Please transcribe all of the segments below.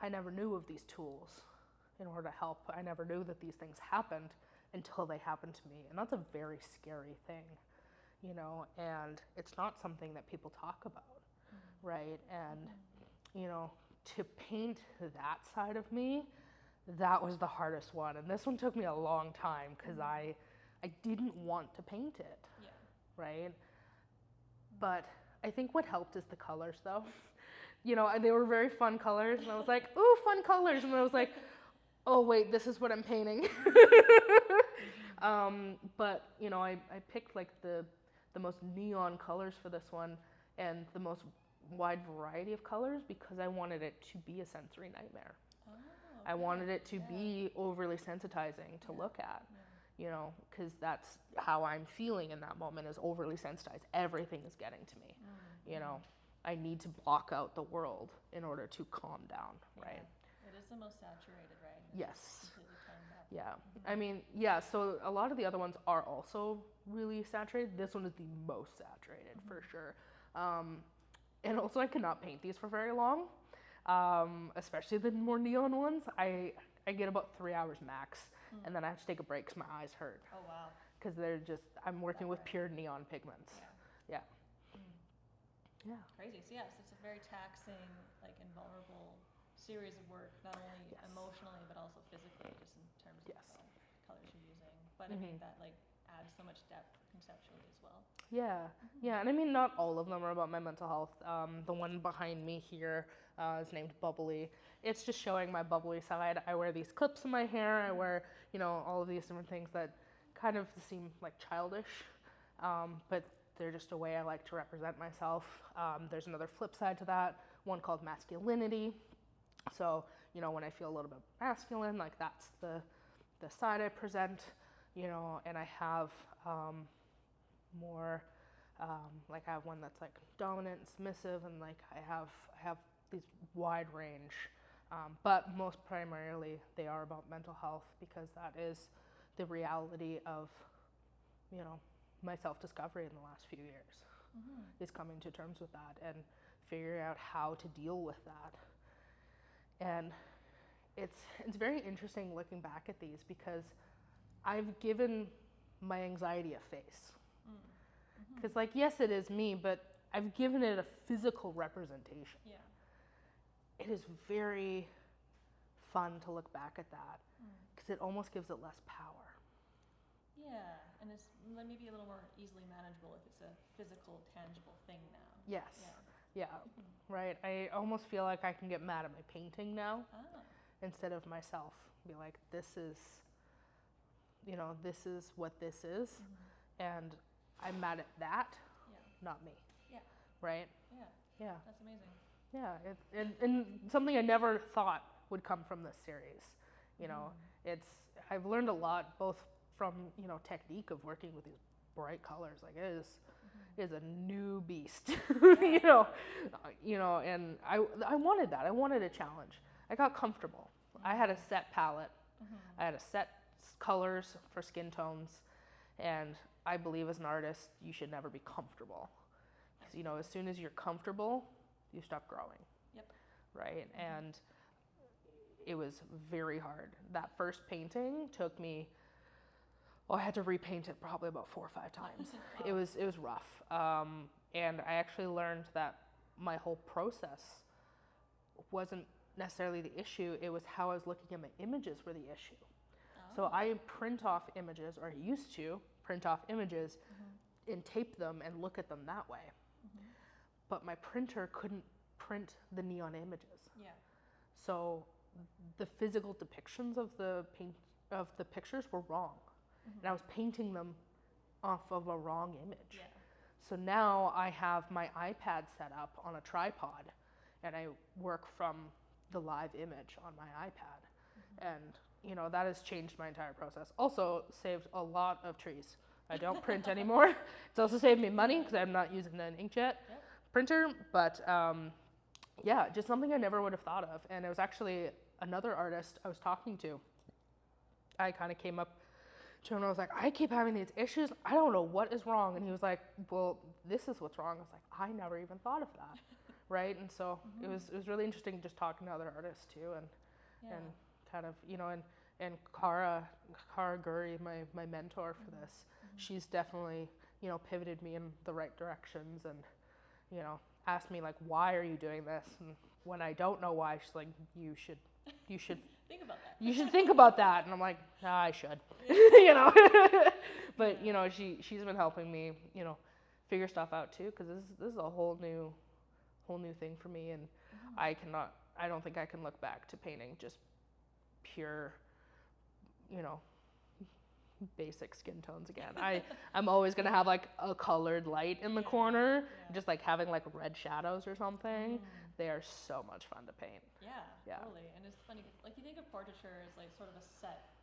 I never knew of these tools in order to help. I never knew that these things happened until they happened to me. And that's a very scary thing, you know, and it's not something that people talk about, right? And, you know, to paint that side of me, that was the hardest one. And this one took me a long time because I didn't want to paint it, right? But I think what helped is the colors, though. You know, they were very fun colors, and I was like, ooh, fun colors. And I was like, oh, wait, this is what I'm painting. But, you know, I picked like the most neon colors for this one and the most wide variety of colors because I wanted it to be a sensory nightmare. Oh, okay. I wanted it to be overly sensitizing to look at, you know, because that's how I'm feeling in that moment, is overly sensitized. Everything is getting to me, you know. I need to block out the world in order to calm down, right? It is the most saturated, right? Yes. Completely turned up. Yeah. I mean, yeah, so a lot of the other ones are also really saturated. This one is the most saturated for sure. And also I cannot paint these for very long, especially the more neon ones. I get about 3 hours max, and then I have to take a break because my eyes hurt. Oh, wow. Because I'm working with pure neon pigments. Yeah. Yeah. Crazy. So yes, it's a very taxing, like, and vulnerable series of work, not only emotionally but also physically, just in terms of the colors you're using. But I mean that like adds so much depth conceptually as well. Yeah, yeah, and I mean not all of them are about my mental health. The one behind me here is named Bubbly. It's just showing my bubbly side. I wear these clips in my hair. I wear, you know, all of these different things that kind of seem like childish, but they're just a way I like to represent myself. There's another flip side to that, one called masculinity. So, you know, when I feel a little bit masculine, like that's the side I present, you know, and I have more, like I have one that's like dominant and submissive, and like I have these wide range, but most primarily they are about mental health because that is the reality of, you know, my self-discovery in the last few years, is coming to terms with that and figuring out how to deal with that. And it's very interesting looking back at these because I've given my anxiety a face. Because like, yes, it is me, but I've given it a physical representation. Yeah. It is very fun to look back at that because it almost gives it less power. Yeah, and it's maybe a little more easily manageable if it's a physical, tangible thing now. Yes. Yeah. Right. I almost feel like I can get mad at my painting now instead of myself. Be like, this is, you know, this is what this is, and I'm mad at that, not me. Yeah. Right? Yeah. That's amazing. Yeah. And something I never thought would come from this series. You know, I've learned a lot, both from, you know, technique of working with these bright colors. Like it is a new beast. you know, and I wanted that. I wanted a challenge. I got comfortable. I had a set palette. I had a set colors for skin tones, and I believe as an artist, you should never be comfortable. Because, you know, as soon as you're comfortable, you stop growing. Yep. Right? And it was very hard. That first painting took me, I had to repaint it probably about 4 or 5 times. Wow. It was rough. And I actually learned that my whole process wasn't necessarily the issue. It was how I was looking at my images were the issue. So I print off images, or I used to print off images and tape them and look at them that way. But my printer couldn't print the neon images. Yeah. So the physical depictions of the pictures were wrong. And I was painting them off of a wrong image. Yeah. So now I have my iPad set up on a tripod, and I work from the live image on my iPad. And, you know, that has changed my entire process. Also saved a lot of trees. I don't print anymore. It's also saved me money because I'm not using an inkjet printer. But, yeah, just something I never would have thought of. And it was actually another artist I was talking to. I kind of came up to him and I was like, I keep having these issues. I don't know what is wrong. And he was like, well, this is what's wrong. I was like, I never even thought of that. right? And so it was really interesting just talking to other artists too, and kind of, you know, and Cara Guri, my mentor for this, she's definitely, you know, pivoted me in the right directions, and, you know, asked me like, why are you doing this? And when I don't know why, she's like, you should think about that. You should think about that. And I'm like, I should, you know. But, you know, she's been helping me, you know, figure stuff out too, because this is a whole new thing for me, and I don't think I can look back to painting just pure, you know, basic skin tones again. I'm always gonna have like a colored light in the corner, just like having like red shadows or something. They are so much fun to paint. Yeah, totally. And it's funny, like you think of portraiture as like sort of a set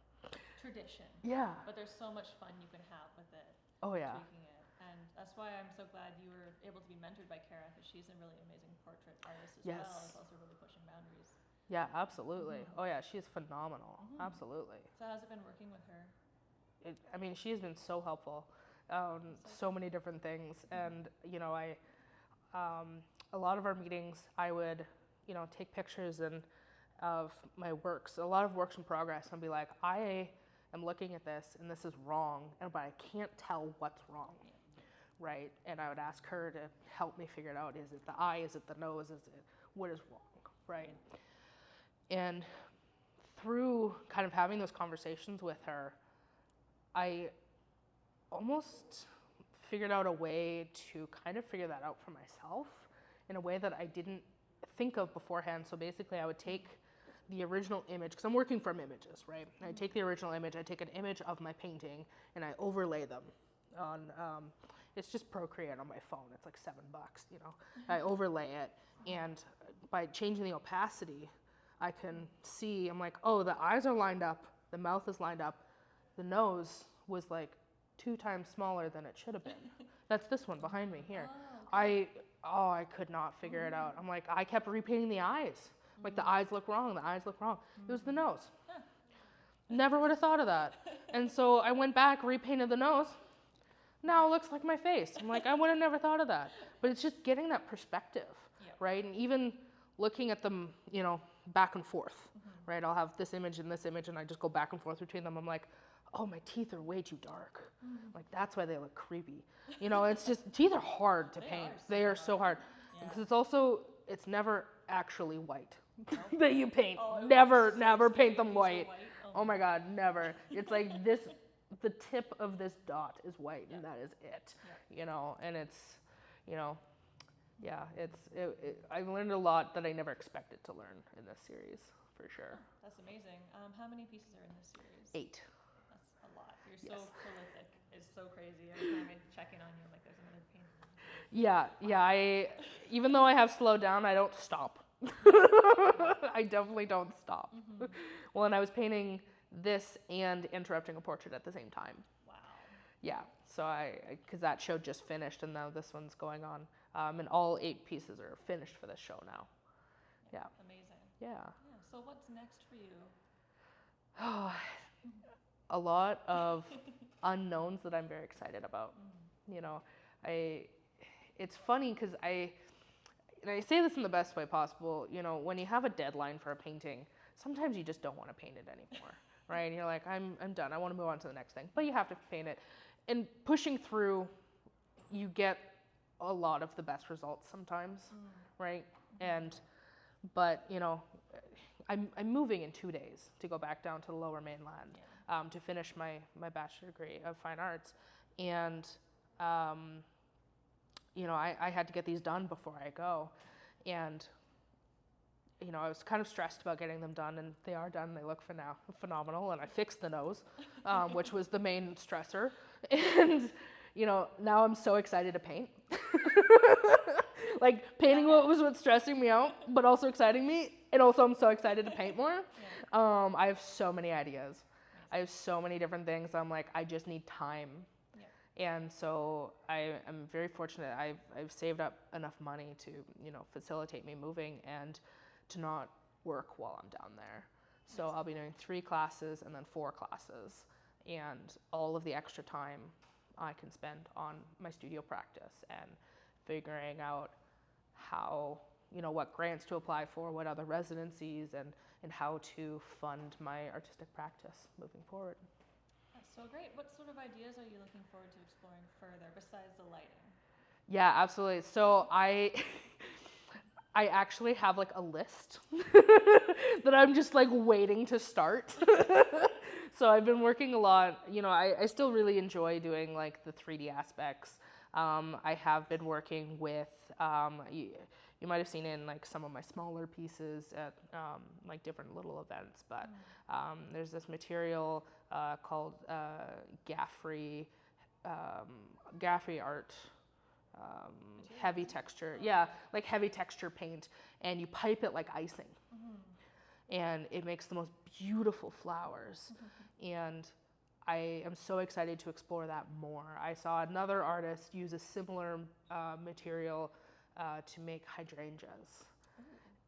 tradition. Yeah. But there's so much fun you can have with it. Oh yeah. Tweaking it. And that's why I'm so glad you were able to be mentored by Cara, because she's a really amazing portrait artist as well. It's also really pushing boundaries. Yeah, absolutely. Oh yeah, she's phenomenal. Absolutely. So how's it been working with her? I mean, she has been so helpful, so many different things. And, you know, a lot of our meetings, I would, you know, take pictures of my works, a lot of works in progress, and be like, I am looking at this and this is wrong, but I can't tell what's wrong, right? And I would ask her to help me figure it out. Is it the eye? Is it the nose? What is wrong, right? And through kind of having those conversations with her, I almost figured out a way to kind of figure that out for myself in a way that I didn't think of beforehand. So basically I would take the original image, because I'm working from images, right? I take the original image, I take an image of my painting, and I overlay them on, it's just Procreate on my phone. It's like $7, you know. I overlay it, and by changing the opacity, I can see, I'm like, oh, the eyes are lined up, the mouth is lined up, the nose was like 2 times smaller than it should have been. That's this one behind me here. I could not figure it out. I'm like, I kept repainting the eyes. Like, the eyes look wrong, the eyes look wrong. It was the nose. Never would have thought of that. And so I went back, repainted the nose. Now it looks like my face. I'm like, I would have never thought of that. But it's just getting that perspective, right? And even looking at them, you know, back and forth, right? I'll have this image and I just go back and forth between them. I'm like, oh, my teeth are way too dark. Like, that's why they look creepy. You know, it's just, teeth are hard to paint. They are so hard. Because it's never actually white that you paint. Never paint them white. Oh my God, never. It's like this, the tip of this dot is white, and that is it. You know, and it's, you know, I've learned a lot that I never expected to learn in this series, for sure. That's amazing. How many pieces are in this series? 8. That's a lot. You're so prolific. It's so crazy. Every time I check in on you, I'm like, there's another painting. Even though I have slowed down, I don't stop. I definitely don't stop. Well, and I was painting this and interrupting a portrait at the same time. Wow. Yeah, so because that show just finished, and now this one's going on. And all 8 pieces are finished for this show now. Yeah. Amazing. Yeah. So what's next for you? Oh, a lot of unknowns that I'm very excited about. You know, it's funny because and I say this in the best way possible, you know, when you have a deadline for a painting, sometimes you just don't want to paint it anymore, right? And you're like, I'm done. I want to move on to the next thing. But you have to paint it. And pushing through, you get a lot of the best results sometimes, right? But, you know, I'm moving in 2 days to go back down to the Lower Mainland to finish my bachelor degree of fine arts. And, you know, I had to get these done before I go. And, you know, I was kind of stressed about getting them done, and they are done. They look phenomenal, and I fixed the nose, which was the main stressor. And, you know, now I'm so excited to paint. Like, painting what's stressing me out, but also exciting me, and also I'm so excited to paint more. I have so many ideas. I have so many different things. I'm like, I just need time. And so I am very fortunate. I've saved up enough money to, you know, facilitate me moving and to not work while I'm down there. So I'll be doing 3 classes and then 4 classes, and all of the extra time I can spend on my studio practice and figuring out how you know, what grants to apply for, what other residencies, and how to fund my artistic practice moving forward. That's so great. What sort of ideas are you looking forward to exploring further besides the lighting? Yeah, absolutely. So I actually have like a list that I'm just like waiting to start. So I've been working a lot, you know, I still really enjoy doing like the 3D aspects. I have been working with, you might have seen in like some of my smaller pieces at like different little events, but there's this material called gaff-free art. Heavy texture, yeah, like heavy texture paint, and you pipe it like icing, and it makes the most beautiful flowers. And I am so excited to explore that more. I saw another artist use a similar material to make hydrangeas,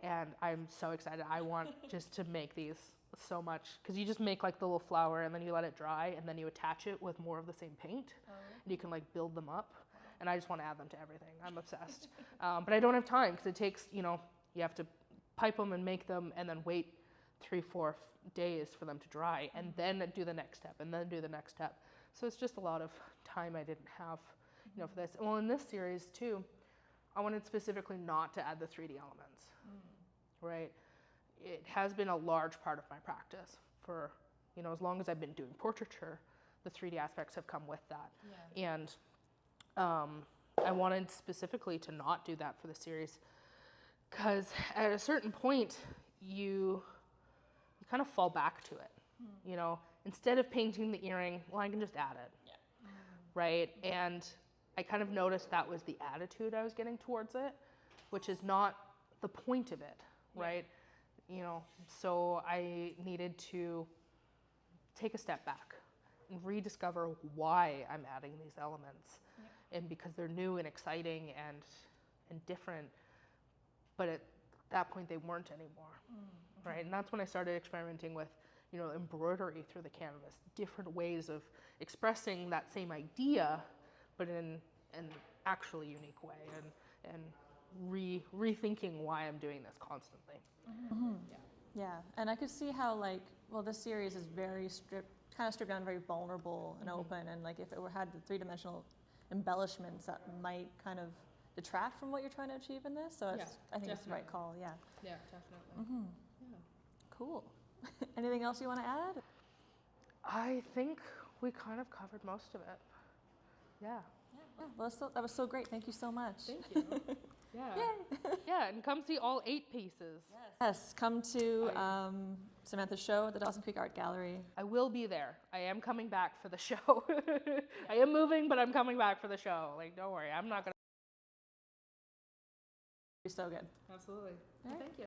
and I'm so excited. I want just to make these so much, because you just make like the little flower and then you let it dry and then you attach it with more of the same paint, and you can like build them up. And I just want to add them to everything. I'm obsessed. But I don't have time, because it takes, you know, you have to pipe them and make them and then wait 3-4 days for them to dry, and then do the next step, and then do the next step. So it's just a lot of time I didn't have, you know, for this. Well, in this series too, I wanted specifically not to add the 3D elements, right? It has been a large part of my practice for, you know, as long as I've been doing portraiture. The 3D aspects have come with that. Yeah. And I wanted specifically to not do that for the series, because at a certain point you kind of fall back to it. You know, instead of painting the earring, well, I can just add it. Yeah. Right? And I kind of noticed that was the attitude I was getting towards it, which is not the point of it, right? Yeah. You know, so I needed to take a step back and rediscover why I'm adding these elements. And because they're new and exciting and different, but at that point they weren't anymore, right? And that's when I started experimenting with, you know, embroidery through the canvas, different ways of expressing that same idea, but in an actually unique way, and rethinking why I'm doing this constantly. Yeah, and I could see how, like, well, this series is very kind of stripped down, very vulnerable and open, and like if it had the three-dimensional embellishments, that might kind of detract from what you're trying to achieve in this. So I think definitely. It's the right call. Yeah. Yeah, definitely. Yeah. Cool. Anything else you want to add? I think we kind of covered most of it. Yeah. Well, that was so great. Thank you so much. Thank you. Yeah. Yay. Yeah, and come see all 8 pieces. Yes, come to Samantha's show at the Dawson Creek Art Gallery. I will be there. I am coming back for the show. I am moving, but I'm coming back for the show. Like, don't worry, I'm not gonna. You're so good. Absolutely. Well, thank you.